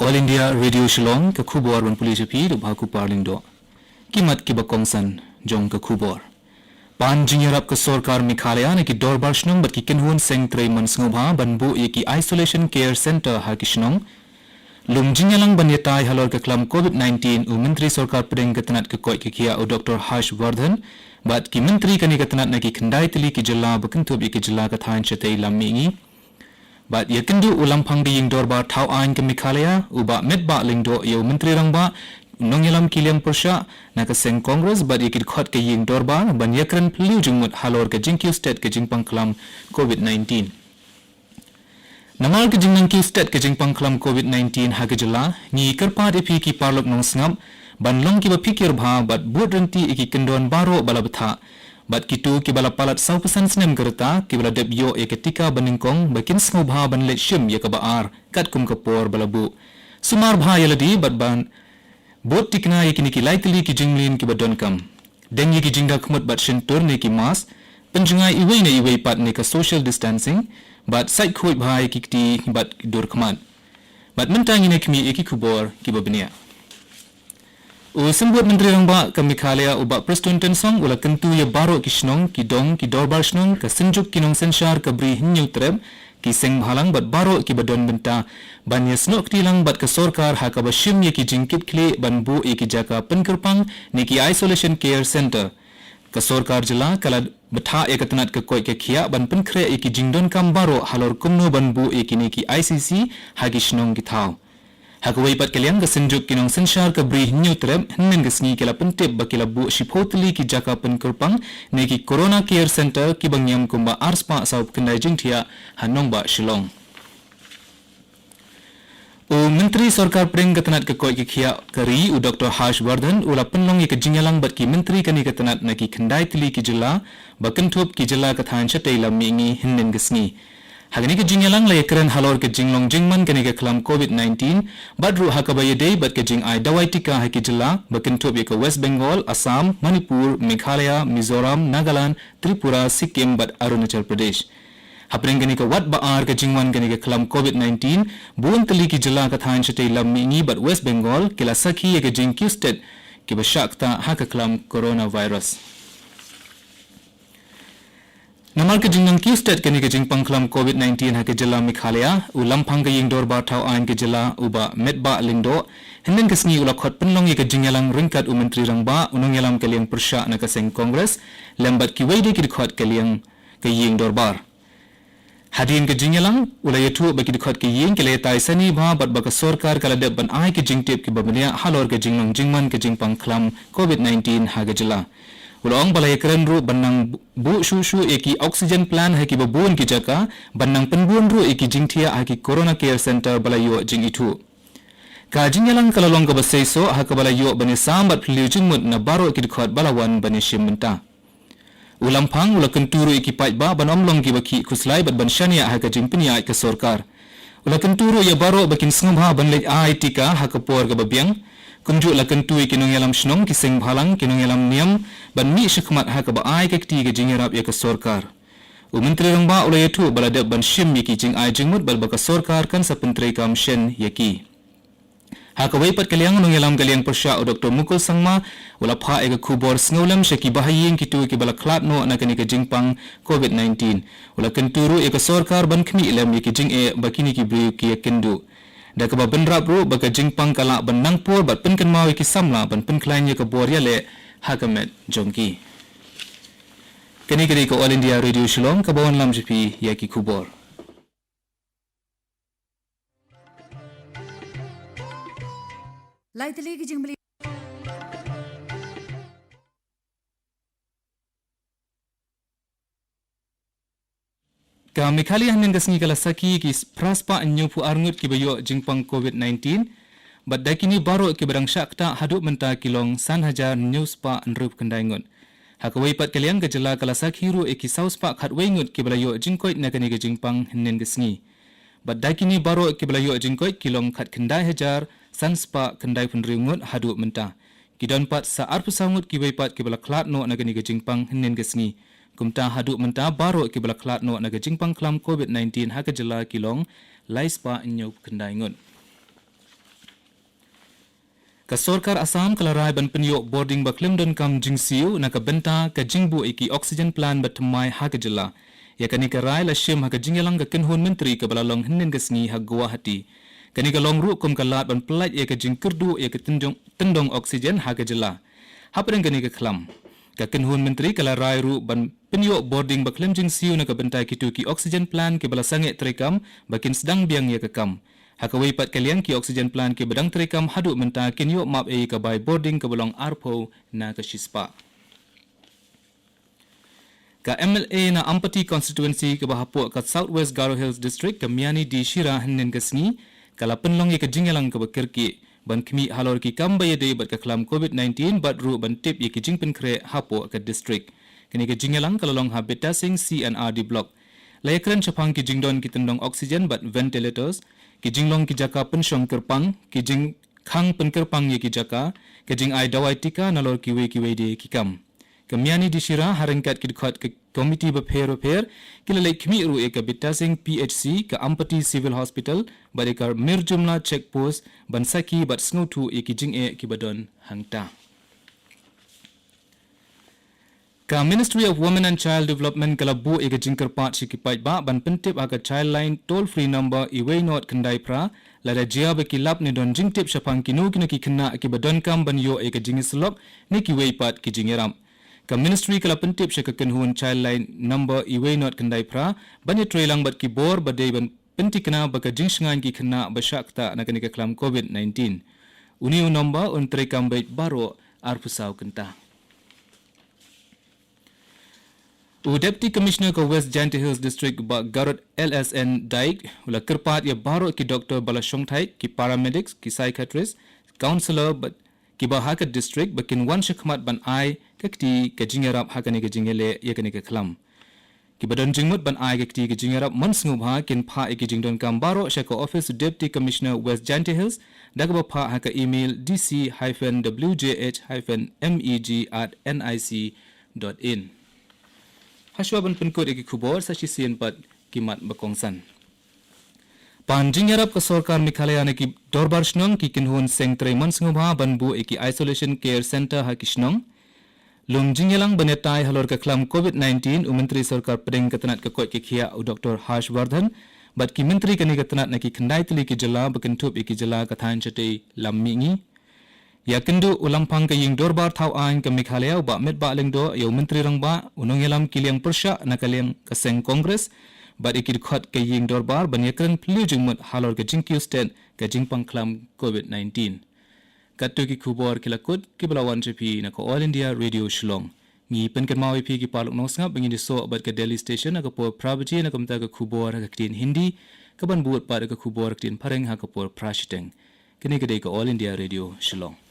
All India Radio Shillong ke khubor ban police pi du bhaku parling do kimat ki bakongsan jong ke khubor pan jingerap ke sarkar Meghalaya ne ki dorbar shnong bat ki kenhun seng trei man sngobha banbu e ki isolation care center ha ki shnong lung jingelang ban yetai halor ke klam covid-19 u menteri sarkar pedeng ketanat ke koi ke kia u Dr. Harshvardhan bat ki menteri kani ketanat na ki khandai tili ki jilla bakentub ki jilla ka thain chatei lamingi Bat ia kendu ulang pangdi yang dorba tau ain ke Meghalaya uba medba lingdo ia menteri rangba nongyalam kiliang persya nak seng kongres bat ikit khot ke yang dorba ban yakran peliu jengmut halor ke jingkiu state ke jingpang kelam COVID-19. Namal ke jingkiu state ke jingpang kelam COVID-19 ha gejala ni kerpa depi ki parlok nong sngam ban long ki bapikir bha bat buat renti iki kendon baro balabtha Bat kitu kibala palat 100% senem gerta kibala debyo e ketika beningkong bakin sngobha ban let shim ya kabaar kat kum kapor balabu sumar bha yaladi bat ban bot tikna ye kini ki laitli ki jinglin ki badon kam dengi ki jingda khmut bat shentur ne ki mas penjungai iwei ne iwei pat ne ka social distancing bat sait khoi bha ye ki bat dur khmat bat mentangi ne kimi e ki kubor ki babnia Sembut menteri rangba ke Meghalaya ubak Preston Tensong ula kentu ya baro ki shnong ki dong ki dorbar shnong ke senjuk kinong sensyar ke beri hinyu treb ki seng halang bat baro ki badon benta ban ya snok tilang bat ke sarkar ha ka bashim ya ki jingkit kle ban bu e ki jaka penkerpang ni ki isolation care center ke sarkar jela kala betha e ketanat ke koi ke khia ban penkre e ki jingdon kam baro halor kumno ban bu e ki ni ki ICC ha ki shnong ki thau Hakawai pat kaliang ke senjuk kinong sensyar ke beri hinyu treb henen ke sengi kela pentip bakila bu shipotli ki jaka penkerpang ne ki corona care center ki bangyam kumba arspa sau kendai jingthia hanong ba shillong menteri sarkar preng ketanat ke koi ki khia kari u Dr. Harshvardhan ula penlong ke jingalang bat ki menteri kani ketanat na ki kendai tili ki jilla bakentup ki jilla kathan chatei lamingi henen ke sengi Hagani ke jingalang lay keren halor ke jinglong jingman kani ke kelam COVID-19 badru hakabaya day bat ke jing ai dawai tika haki jilla bakentup ke West Bengal, Assam, Manipur, Meghalaya, Mizoram, Nagaland, Tripura, Sikkim bat Arunachal Pradesh. Hapring kani ke wat baar ke jingman kani ke kelam COVID-19 buun teli ki jilla kathain chatei lam mingi bat West Bengal kila sakhi ke jing Q state ke bashakta haka kelam coronavirus. Namal ke jingnang Q state kani ke jingpang kelam COVID-19 ha ke jilla Meghalaya ulam phang ke ying dorba thau ain ke jilla uba medba lingdo henen ke sngi ula khot penlong ye ke jingalang ringkat u menteri rangba unong yalam ke liang persya na ke seng kongres lambat ki weide ki khot ke liang ke ying dorbar hadin ke jingalang ula yetu ba ki khot ke ying ke le tai sani bha bat ba ka sarkar kala de ban ai ke jingtip ki babnia halor ke jingnong jingman ke jingpang kelam COVID-19 ha ke jilla Ulong balai keren ru banang bu shu eki oxygen plan haki babun ki jaka banang penbun ru eki jingthia haki corona care center balayo jing itu. Ka jingyalang kalalong ka basaiso haka balayo bani sambat piliu jingmut na baro eki dikhot balawan bani shimmenta. Ulang pang ula kenturu eki paitba ban omlong ki baki kuslai bat ban shania haka jingpinia ke sarkar. Ula kenturu ya baro bakin sngomha ban lej ai tika haka por ka babiang Kunjuk la kentui kinong yalam shnong kiseng bhalang kinong yalam niam ban mi shikmat ha ka ba ai ke ti ke jingerap ya ke sarkar. U menteri rangba ula yetu balade ban shim yaki jing ai jingmut bal ba ka sarkar kan sa penteri kam shen yaki. Ha ka wei pat kaliang nong yalam kaliang persya u Dr. Mukul Sangma ula pha e ke khubor sngolam shaki bahaying kitu ke bala klat no na kani ke jingpang COVID-19. Ula kenturu e ke sarkar ban khmi ilam yaki jing e bakini ki bri ki kendu. Dak ba benrap ru baka jingpang kala benang por bat penken mau ki samla ban penklain ye ke boria le hakamet jongki kini kini ko All India Radio Shillong ka bawon lam jipi ya ki kubor laitli ki jingbli Ka Meghalaya hnen gasngi kala saki ki praspa nyupu arngut ki bayo jingpang COVID-19 bat dakini baro ki barang syakta haduk menta kilong san hajar newspa nrup kendaingun hakawai pat kaliang ke jela kala saki ru eki sauspa khatwaingut ki balayo jingkoi nakani ke jingpang hnen gasngi bat dakini baro ki balayo jingkoi kilong khat kendai hajar san spa kendai penringut haduk menta kidon pat sa arpu sangut ki bai pat ki bala klat no nakani ke jingpang hnen gasngi kumta haduk menta baro ki bala klat no naga jingpang kelam COVID-19 haka jela kilong laispa nyup kendaingun ka sarkar Assam kalarai ban penyo boarding ba klem don kam jingsiu na ka benta ka jingbu iki oxygen plant ba tmai ha ka jilla ya kani ka rai la shem ha ka jingelang ka kenhun menteri ka balalong hinin ka sngi ha Guwahati kani ka long ru kum ka lat ban plat ya ka jingkerdu ya ka tendong oxygen ha ka jilla hapren kani ka klam ka kenhun menteri kala rai ru ban penyo boarding ba klem jingsiu na ka benta kitu ki oxygen plant ke bala sange trekam bakin sedang biang ya ka kam hakawai pat kalian ki oxygen plant ke bedang terekam hadu menta kinyo map e ka by boarding ke belong arpo na ka shispa ka MLA na Ampati constituency ke bahapo ka Southwest Garo Hills district ke Miani di Shira hanin ka sngi kala penlong ye ka jingelang ke bekirki ban kmi halor ki kambay de bat ka klam COVID-19 bat ru ban tip ye ki jingpen kre hapo ka district kini ka jingelang kala long habita sing CNRD block layakran chapang ki jingdon ki tendong oxygen bat ventilators ki jinglong ki jaka pensyong kerpang ki jing khang penkerpang ye ki jaka ki jing ai dawai tika nalor ki we de ki kam kemiani di Shira harengkat ki dekat ke komiti beper ki lalai kmi ru e ka bitasing PHC ka Ampati Civil Hospital badekar mirjumla checkpost ban saki bat snutu e ki jing e ki badon hangta ka Ministry of Women and Child Development kalabu ega jingkar pat sikipait ba ban pentip aga child line toll free number iway not kendai pra lada jia beki lap ni don jingtip syapang kinu kina ki kena ki badon kam ban yo ega jingislok ni ki way pat ki jingeram ka ministry kala pentip syakaken huan child line number iway not kendai pra ban ye trailang bat ki bor badai ban penti kena baka jingsngan ki kena basyakta na kani ka klam COVID-19 uniu number un trekam bait baro arpusau kenta Deputy Commissioner ka West Jaintia Hills District ba Garut LSN Daik ula kerpat ya baro ki Dr. Balashong Thai ki paramedics ki psychiatrist counselor but ki bahaka district bakin wan shakmat ban ai kakti ka jingerap hakani ka jingele ya kani ka klam ki badon jingmut ban ai kakti ka jingerap mansngub ha kin pha ki jingdon kam baro shaka office Deputy Commissioner West Jaintia Hills dagba pha haka email dc-wjh-meg@nic.in Hashwaban penkot eki kubor sashi sian pat kimat bakongsan. Panjing yarap ka sarkar Meghalaya ne ki dorbar shnong ki kinhun sengtre mansngubha banbu eki isolation care center ha kishnong. Lung jingyalang banetai halor ka klam COVID-19 menteri sarkar pedeng katanat ka kot ki khia Dr. Harshvardhan bat ki menteri kani katanat na ki khandai tili ki jala bakentup eki jala kathan chate lammingi. Ya kendu ulampang ka ying dorbar thau ain ka Meghalaya ba met ba lengdo yo menteri rang ba unong yalam kiliang persya na kaliang kaseng kongres ba ikid khat ka ying dorbar banyakran plujung mut halor ka jingkyu stent ka jingpang klam COVID-19 katu ki khubor kilakut ki balawan jepi na ko All India Radio Shillong ngi penkan mawi pi ki paluk nosngap bangin so bat ka Delhi station na ka por pravji na kamta ka khubor ka tin Hindi ka ban buat pa ka khubor tin pareng ha ka por prashiteng kini ka All India Radio Shillong